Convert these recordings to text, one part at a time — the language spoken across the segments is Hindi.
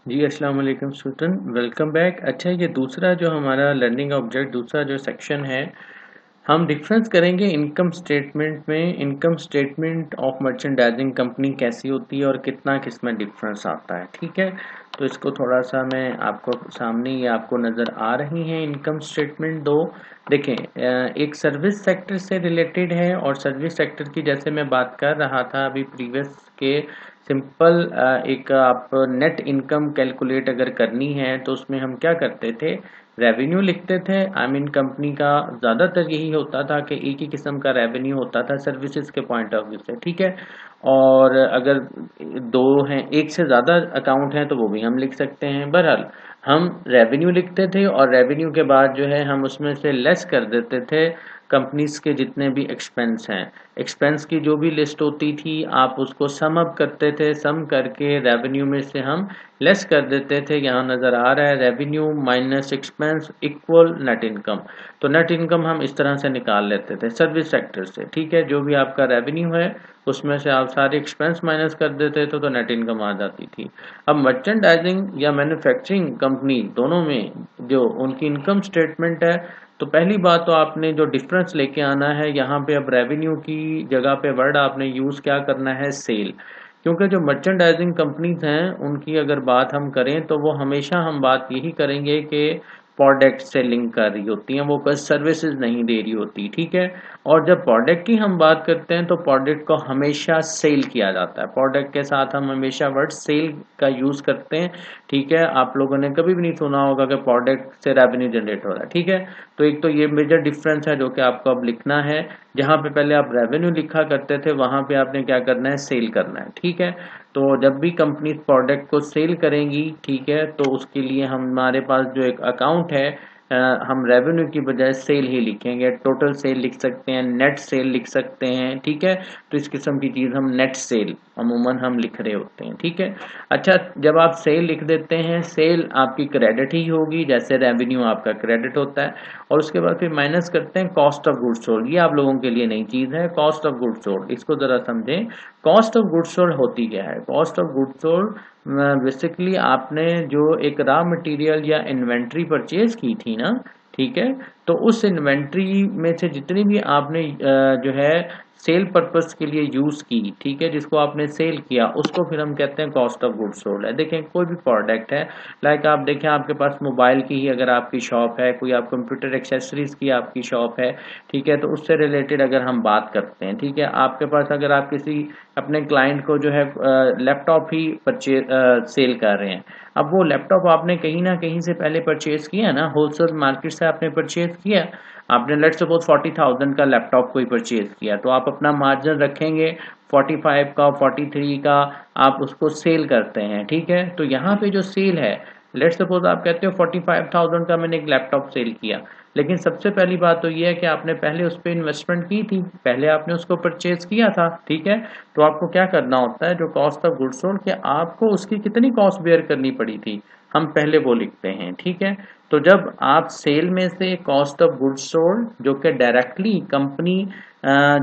जी, अस्सलाम वालेकुम स्टूडेंट, वेलकम बैक। अच्छा, ये दूसरा जो हमारा लर्निंग ऑब्जेक्ट दूसरा जो सेक्शन है, हम डिफरेंस करेंगे इनकम स्टेटमेंट में। Income statement of merchandising company कैसी होती है और कितना किसमें डिफरेंस आता है। ठीक है, तो इसको थोड़ा सा मैं आपको सामने ये आपको नज़र आ रही हैं इनकम स्टेटमेंट दो। देखें, एक सर्विस सेक्टर से रिलेटेड है और सर्विस सेक्टर की जैसे मैं बात कर रहा था अभी प्रीवियस के सिंपल एक आप नेट इनकम कैलकुलेट अगर करनी है तो उसमें हम क्या करते थे, रेवेन्यू लिखते थे। आई मीन कंपनी का ज़्यादातर यही होता था कि एक ही किस्म का रेवेन्यू होता था सर्विसेज के पॉइंट ऑफ व्यू से। ठीक है, और अगर दो हैं, एक से ज़्यादा अकाउंट हैं तो वो भी हम लिख सकते हैं। बहरहाल हम रेवेन्यू लिखते थे और रेवेन्यू के बाद जो है हम उसमें से लेस कर देते थे कंपनीज के जितने भी एक्सपेंस हैं। एक्सपेंस की जो भी लिस्ट होती थी आप उसको सम अप करते थे, सम करके रेवेन्यू में से हम लेस कर देते थे। यहाँ नज़र आ रहा है revenue minus expense equal net income. तो नेट इनकम हम इस तरह से निकाल लेते थे सर्विस सेक्टर से। ठीक है, जो भी आपका रेवेन्यू है उसमें से आप सारे एक्सपेंस माइनस कर देते थे तो नेट इनकम आ जाती थी। अब मर्चेंडाइजिंग या मैन्युफैक्चरिंग कंपनी दोनों में जो उनकी इनकम स्टेटमेंट है, तो पहली बात तो आपने जो डिफरेंस लेके आना है यहाँ पे, अब रेवेन्यू की जगह पे वर्ड आपने यूज़ क्या करना है, सेल। क्योंकि जो मर्चेंडाइजिंग कंपनीज हैं उनकी अगर बात हम करें तो वो हमेशा हम बात यही करेंगे कि प्रोडक्ट सेलिंग कर रही होती हैं, वो कोई सर्विसेज नहीं दे रही होती। ठीक है, और जब प्रोडक्ट की हम बात करते हैं तो प्रोडक्ट को हमेशा सेल किया जाता है। प्रोडक्ट के साथ हम हमेशा वर्ड सेल का यूज़ करते हैं। ठीक है, आप लोगों ने कभी भी नहीं सुना होगा कि प्रोडक्ट से रेवेन्यू जनरेट हो रहा है। ठीक है, तो एक तो ये मेजर डिफरेंस है जो कि आपको अब लिखना है। जहाँ पे पहले आप रेवेन्यू लिखा करते थे वहाँ पे आपने क्या करना है, सेल करना है। ठीक है, तो जब भी कंपनी प्रोडक्ट को सेल करेंगी, ठीक है, तो उसके लिए हमारे पास जो एक अकाउंट है, हम रेवेन्यू की बजाय सेल ही लिखेंगे। टोटल सेल लिख सकते हैं, नेट सेल लिख सकते हैं। ठीक है, तो इस किस्म की चीज़ हम नेट सेल अमूमन हम लिख रहे होते हैं। ठीक है, अच्छा, जब आप सेल लिख देते हैं, सेल आपकी क्रेडिट ही होगी जैसे रेवेन्यू आपका क्रेडिट होता है। और उसके बाद फिर माइनस करते हैं कॉस्ट ऑफ गुड्स सोल्ड। ये आप लोगों के लिए नई चीज़ है, कॉस्ट ऑफ गुड्स सोल्ड। इसको ज़रा समझें, कॉस्ट ऑफ गुड्स सोल्ड होती क्या है। Cost of goods sold basically आपने जो एक रॉ मटेरियल या इन्वेंट्री परचेज की थी ना, ठीक है, तो उस इन्वेंट्री में से जितनी भी आपने जो है सेल पर्पस के लिए यूज़ की, ठीक है, जिसको आपने सेल किया, उसको फिर हम कहते हैं कॉस्ट ऑफ गुड्स सोल्ड है। देखें, कोई भी प्रोडक्ट है, लाइक आप देखें आपके पास मोबाइल की ही अगर आपकी शॉप है, कोई आप कंप्यूटर एक्सेसरीज की आपकी शॉप है, ठीक है, तो उससे रिलेटेड अगर हम बात करते हैं, ठीक है, आपके पास अगर आप किसी अपने क्लाइंट को जो है लैपटॉप ही परचेज सेल कर रहे हैं, अब वो लैपटॉप आपने कहीं ना कहीं से पहले परचेज किया ना, होलसेल मार्केट से आपने परचेज किया। आपने लेट्स सपोज 40,000 का लैपटॉप कोई परचेज किया तो आप अपना मार्जिन रखेंगे 45 का, 43 का, आप उसको सेल करते हैं। ठीक है, तो यहाँ पे जो सेल है, लेट्स सपोज आप कहते हो 45,000 का मैंने एक लैपटॉप सेल किया, लेकिन सबसे पहली बात तो ये है कि आपने पहले उस पर इन्वेस्टमेंट की थी, पहले आपने उसको परचेज किया था। ठीक है, तो आपको क्या करना होता है, जो कॉस्ट ऑफ गुड्स सोल्ड, कि आपको उसकी कितनी कॉस्ट बेयर करनी पड़ी थी, हम पहले वो लिखते हैं। ठीक है, तो जब आप सेल में से कॉस्ट ऑफ गुड्स सोल्ड जो कि डायरेक्टली कंपनी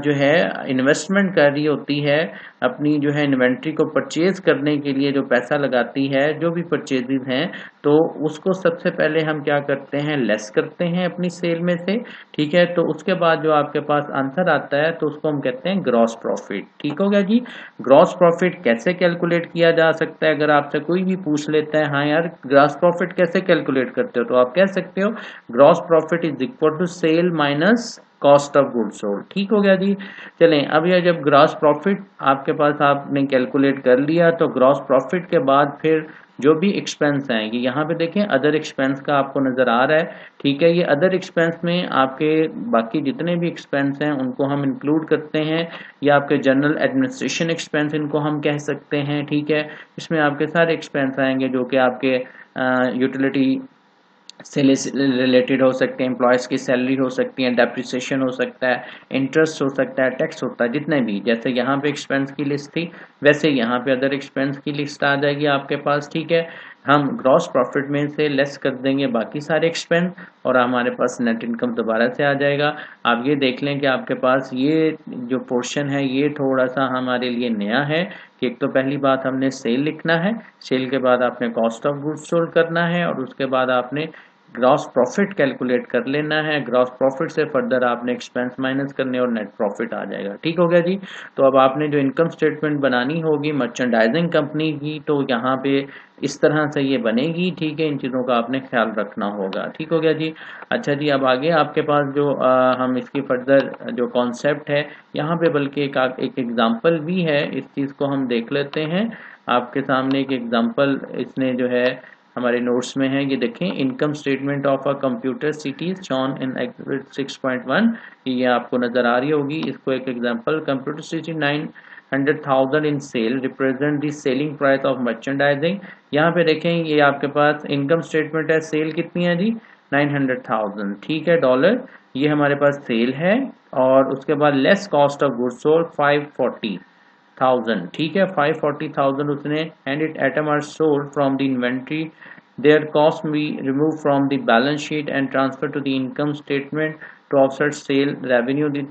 जो है इन्वेस्टमेंट कर रही होती है, अपनी जो है इन्वेंट्री को परचेज करने के लिए जो पैसा लगाती है, जो भी परचेजेज हैं, तो उसको सबसे पहले हम क्या करते हैं, लेस करते हैं अपनी सेल में से। ठीक है, तो उसके बाद जो आपके पास आंसर आता है तो उसको हम कहते हैं ग्रॉस प्रॉफिट। ठीक हो गया जी। ग्रॉस प्रॉफिट कैसे कैलकुलेट किया जा सकता है, अगर आपसे कोई भी पूछ लेता है, हाँ यार ग्रॉस प्रॉफिट कैसे कैलकुलेट करते हो, तो आप कह सकते हो gross profit is equal to sale minus cost of goods sold. ठीक हो गया जी। चलें, अब यह जब ग्रॉस प्रॉफिट आपके पास आपने कैलकुलेट कर लिया, तो ग्रॉस प्रॉफिट के बाद फिर जो भी एक्सपेंस आएंगे, यहाँ पे देखें अदर एक्सपेंस का आपको नज़र आ रहा है। ठीक है, ये अदर एक्सपेंस में आपके बाकी जितने भी एक्सपेंस हैं उनको हम इंक्लूड करते हैं, या आपके जनरल एडमिनिस्ट्रेशन एक्सपेंस इनको हम कह सकते हैं। ठीक है, इसमें आपके सारे एक्सपेंस आएंगे जो कि आपके यूटिलिटी से रिलेटेड हो सकते हैं, एम्प्लॉयज़ की सैलरी हो सकती है, डेप्रिसिएशन हो सकता है, इंटरेस्ट हो सकता है, टैक्स होता है, जितने भी, जैसे यहाँ पे एक्सपेंस की लिस्ट थी वैसे यहाँ पे अदर एक्सपेंस की लिस्ट आ जाएगी आपके पास। ठीक है, हम ग्रॉस प्रॉफिट में से लेस कर देंगे बाकी सारे एक्सपेंस और हमारे पास नेट इनकम दोबारा से आ जाएगा। आप ये देख लें कि आपके पास ये जो पोर्शन है ये थोड़ा सा हमारे लिए नया है कि एक तो पहली बात हमने सेल लिखना है, सेल के बाद आपने कॉस्ट ऑफ गुड्स सोल्ड करना है और उसके बाद आपने ग्रॉस प्रॉफिट कैलकुलेट कर लेना है। ग्रॉस प्रॉफिट से फर्दर आपने एक्सपेंस माइनस करने और नेट प्रॉफिट आ जाएगा। ठीक हो गया जी। तो अब आपने जो इनकम स्टेटमेंट बनानी होगी मर्चेंडाइजिंग कंपनी की, तो यहाँ पे इस तरह से ये बनेगी। ठीक है, इन चीज़ों का आपने ख्याल रखना होगा। ठीक हो गया जी। अच्छा जी, अब आगे आपके पास जो हम इसकी फर्दर जो कॉन्सेप्ट है यहाँ पे बल्कि एक एग्जाम्पल भी है, इस चीज़ को हम देख लेते हैं। आपके सामने एक एग्जाम्पल इसने जो है हमारे नोट्स में है, ये देखें, income statement of a computer city shown in exhibit 6.1, ये आपको नज़र आ रही होगी। इसको एक एग्जांपल, computer city 900,000 in sale represent the selling price of merchandising. यहाँ पे देखें ये आपके पास इनकम स्टेटमेंट है, सेल कितनी है जी 900,000, ठीक है, डॉलर, ये हमारे पास सेल है। और उसके बाद less cost of goods sold 540,000, ठीक है, 540,000 उसने, and it item are sold from the inventory, their cost be removed from the balance sheet and transferred to the income statement to offset sale revenue. The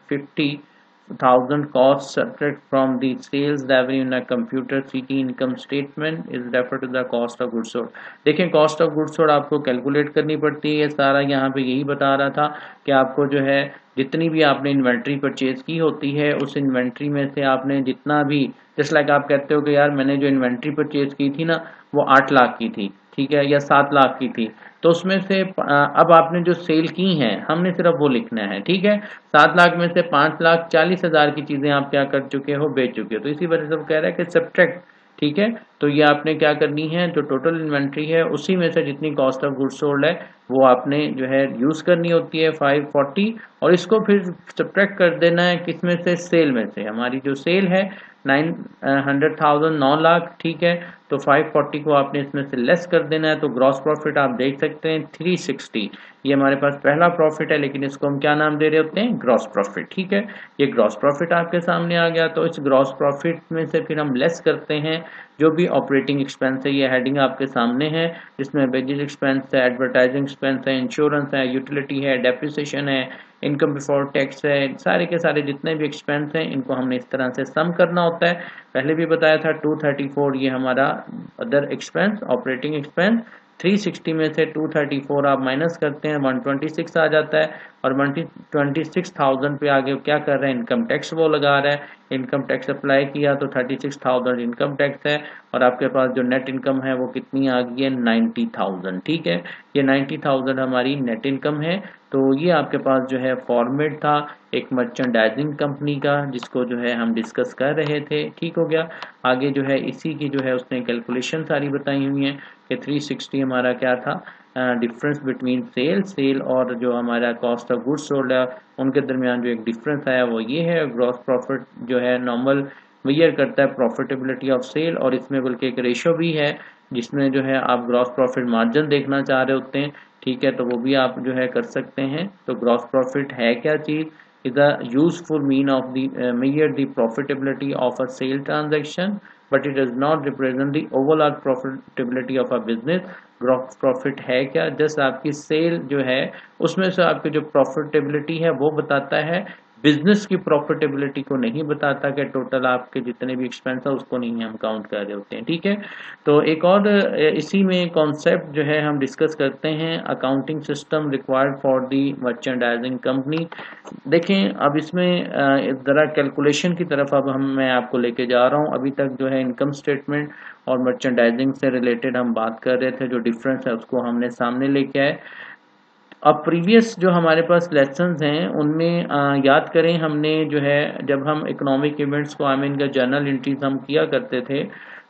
50,000 cost subtract from the sales revenue in a computer CT income statement is referred to the cost of goods sold। देखें, cost of goods sold आपको कैलकुलेट करनी पड़ती है, सारा यहाँ पे यही बता रहा था कि आपको जो है जितनी भी आपने इन्वेंट्री परचेज की होती है उस इन्वेंट्री में से आपने जितना भी, जस्ट लाइक आप कहते हो कि यार मैंने जो इन्वेंट्री परचेज की थी ना वो 8 लाख की थी, ठीक है, या 7 लाख की थी, तो उसमें से अब आपने जो सेल की हैं हमने सिर्फ वो लिखना है। ठीक है, 7 लाख में से 5,40,000 की चीज़ें आप क्या कर चुके हो, बेच चुके हो, तो इसी वजह से वो कह रहा है कि सब्ट्रैक्ट। ठीक है, तो ये आपने क्या करनी है, जो टोटल इन्वेंट्री है उसी में से जितनी कॉस्ट ऑफ गुड्स सोल्ड है वो आपने जो है यूज़ करनी होती है 540, और इसको फिर सब्ट्रैक्ट कर देना है किस में से, सेल में से। हमारी जो सेल है 900,000, 9 लाख, ठीक है, तो 540 को आपने इसमें से लेस कर देना है। तो ग्रॉस प्रॉफिट आप देख सकते हैं 360, ये हमारे पास पहला प्रॉफिट है, लेकिन इसको हम क्या नाम दे रहे होते हैं, ग्रॉस प्रॉफिट। ठीक है, ये ग्रॉस प्रॉफिट आपके सामने आ गया। तो इस ग्रॉस प्रॉफिट में से फिर हम लेस करते हैं जो भी ऑपरेटिंग एक्सपेंस है, ये हेडिंग आपके सामने है, जिसमें वेजेस एक्सपेंस है, एडवर्टाइजिंग एक्सपेंस है, इंश्योरेंस है, यूटिलिटी है, डेप्रिसिएशन है, इनकम बिफोर टैक्स है, सारे के सारे जितने भी एक्सपेंस हैं इनको हमने इस तरह से सम करना होता है। पहले भी बताया था 234 ये हमारा अदर एक्सपेंस, ऑपरेटिंग एक्सपेंस, 360 में से 234 आप माइनस करते हैं 126 आ जाता है, और 126,000 पे आगे क्या कर रहे हैं, इनकम टैक्स वो लगा रहा है, इनकम टैक्स अप्लाई किया तो 36,000 इनकम टैक्स है, और आपके पास जो नेट इनकम है वो कितनी आ गई है 90,000। ठीक है, ये 90,000 हमारी नेट इनकम है। तो ये आपके पास जो है फॉर्मेट था एक मर्चेंडाइजिंग कंपनी का जिसको जो है हम डिस्कस कर रहे थे। ठीक हो गया, आगे जो है इसी की जो है उसने कैलकुलेशन सारी बताई हुई है कि 360 हमारा क्या था, डिफरेंस बिटवीन सेल और जो हमारा कॉस्ट ऑफ गुड्स सोल्ड है उनके दरमियान जो एक डिफरेंस आया वो ये है। ग्रॉस प्रॉफिट जो है नॉर्मल मेजर करता है प्रॉफिटेबिलिटी ऑफ सेल, और इसमें बल्कि एक रेशो भी है जिसमें जो है आप ग्रॉस प्रॉफिट मार्जिन देखना चाह रहे होते हैं। ठीक है, तो वो भी आप जो है कर सकते हैं। तो ग्रॉस प्रॉफिट है क्या चीज़, is a useful mean of the measure the profitability of a sale transaction, but it does not represent the overall profitability of a business। Gross profit है क्या, जस्ट आपकी सेल जो है उसमें से आपकी जो प्रॉफिटेबिलिटी है वो बताता है, बिजनेस की प्रॉफिटेबिलिटी को नहीं बताता कि टोटल आपके जितने भी एक्सपेंस है उसको नहीं हम काउंट कर रहे होते हैं। ठीक है, तो एक और इसी में कॉन्सेप्ट जो है हम डिस्कस करते हैं, accounting system required for the merchandising company. देखें, अब इसमें ज़रा कैलकुलेशन की तरफ अब मैं आपको लेके जा रहा हूँ। अभी तक जो है इनकम स्टेटमेंट और मर्चेंडाइजिंग से रिलेटेड हम बात कर रहे थे, जो डिफरेंस है उसको हमने सामने लेके आए। अब प्रीवियस जो हमारे पास लेसन्स हैं उनमें याद करें, हमने जो है जब हम इकोनॉमिक इवेंट्स को का जर्नल एंट्रीज हम किया करते थे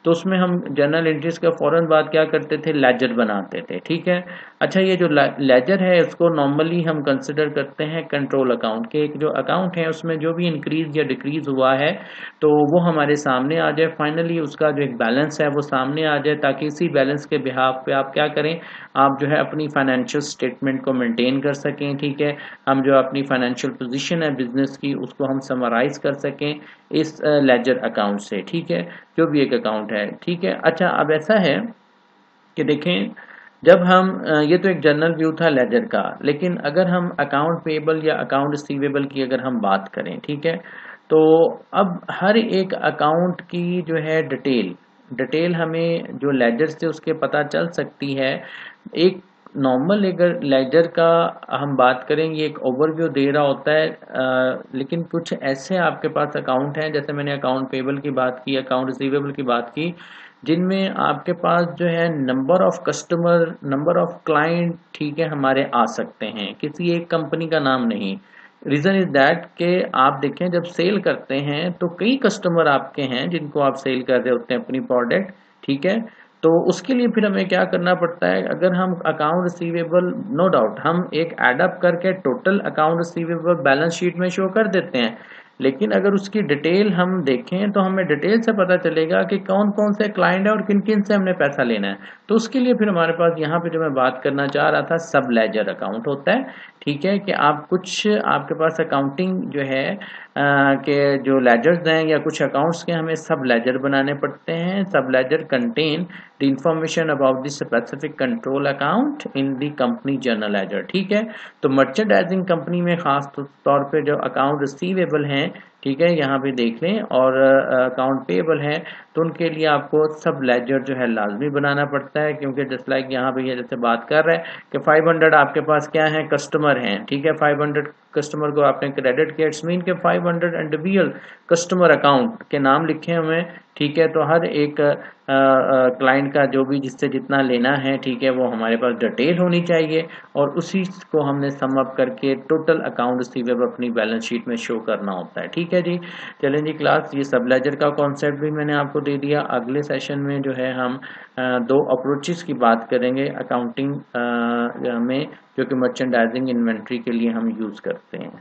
तो उसमें हम जर्नल एंट्रीज का फ़ौरन बाद क्या करते थे, लेजर बनाते थे। ठीक है, अच्छा, ये जो लेजर है इसको नॉर्मली हम कंसिडर करते हैं कंट्रोल अकाउंट के, एक जो अकाउंट है उसमें जो भी इंक्रीज या डिक्रीज हुआ है तो वो हमारे सामने आ जाए, फाइनली उसका जो एक बैलेंस है वो सामने आ जाए, ताकि इसी बैलेंस के बिहाफ पे आप क्या करें, आप जो है अपनी फाइनेंशियल स्टेटमेंट को मेंटेन कर सकें। ठीक है, हम जो अपनी फाइनेंशियल पोजीशन है बिजनेस की उसको हम समराइज कर सकें इस लेजर अकाउंट से। ठीक है, जो भी एक अकाउंट है। ठीक है, अच्छा, अब ऐसा है कि देखें जब हम ये तो एक जनरल व्यू था लेजर का, लेकिन अगर हम अकाउंट पेएबल या अकाउंट रिसीवेबल की अगर हम बात करें, ठीक है, तो अब हर एक अकाउंट की जो है डिटेल हमें जो लेजर से उसके पता चल सकती है। एक नॉर्मल अगर लेजर का हम बात करेंगे, एक ओवरव्यू दे रहा होता है, लेकिन कुछ ऐसे आपके पास अकाउंट हैं, जैसे मैंने अकाउंट पेएबल की बात की, अकाउंट रिसीवेबल की बात की, जिनमें आपके पास जो है number of customer, number of client, ठीक है, हमारे आ सकते हैं, किसी एक कंपनी का नाम नहीं। रीज़न इज दैट कि आप देखें जब सेल करते हैं तो कई कस्टमर आपके हैं जिनको आप सेल कर रहे होते हैं अपनी प्रोडक्ट, ठीक है। तो उसके लिए फिर हमें क्या करना पड़ता है, अगर हम अकाउंट रिसीवेबल, नो डाउट हम एक एडअप करके total account receivable balance sheet में शो कर देते हैं, लेकिन अगर उसकी डिटेल हम देखें तो हमें डिटेल से पता चलेगा कि कौन कौन से क्लाइंट है और किन किन से हमने पैसा लेना है। तो उसके लिए फिर हमारे पास यहाँ पे जो मैं बात करना चाह रहा था, सब लेजर अकाउंट होता है, ठीक है, कि आप कुछ आपके पास अकाउंटिंग जो है के जो लेजर्स हैं या कुछ अकाउंट्स के हमें सब लेजर बनाने पड़ते हैं। Sub ledger contain the information about the specific control account in the company journal ledger, ठीक है। तो मर्चेंडाइजिंग कंपनी में खास तौर पे जो अकाउंट रिसीवेबल हैं, ठीक है, यहाँ पे देख लें, और अकाउंट पेएबल है, तो उनके लिए आपको सब लेजर जो है लाजमी बनाना पड़ता है, क्योंकि जस्ट लाइक यहाँ पे ये जैसे बात कर रहे हैं कि 500 आपके पास क्या है, कस्टमर हैं, ठीक है, 500 कस्टमर को आपने क्रेडिट किया, इट्स मीन के 500 इंडिविजुअल कस्टमर अकाउंट के नाम लिखे हुए, ठीक है। तो हर एक क्लाइंट का जो भी जिससे जितना लेना है, ठीक है, वो हमारे पास डिटेल होनी चाहिए, और उसी को हमने सम अप करके टोटल अकाउंट रिसीवेबल अपनी बैलेंस शीट में शो करना होता है, ठीक है जी। चलें जी क्लास, ये सब लेजर का कॉन्सेप्ट भी मैंने आपको दे दिया। अगले सेशन में जो है हम दो अप्रोचेस की बात करेंगे अकाउंटिंग में, जो कि मर्चेंडाइजिंग इन्वेंट्री के लिए हम यूज़ करते हैं।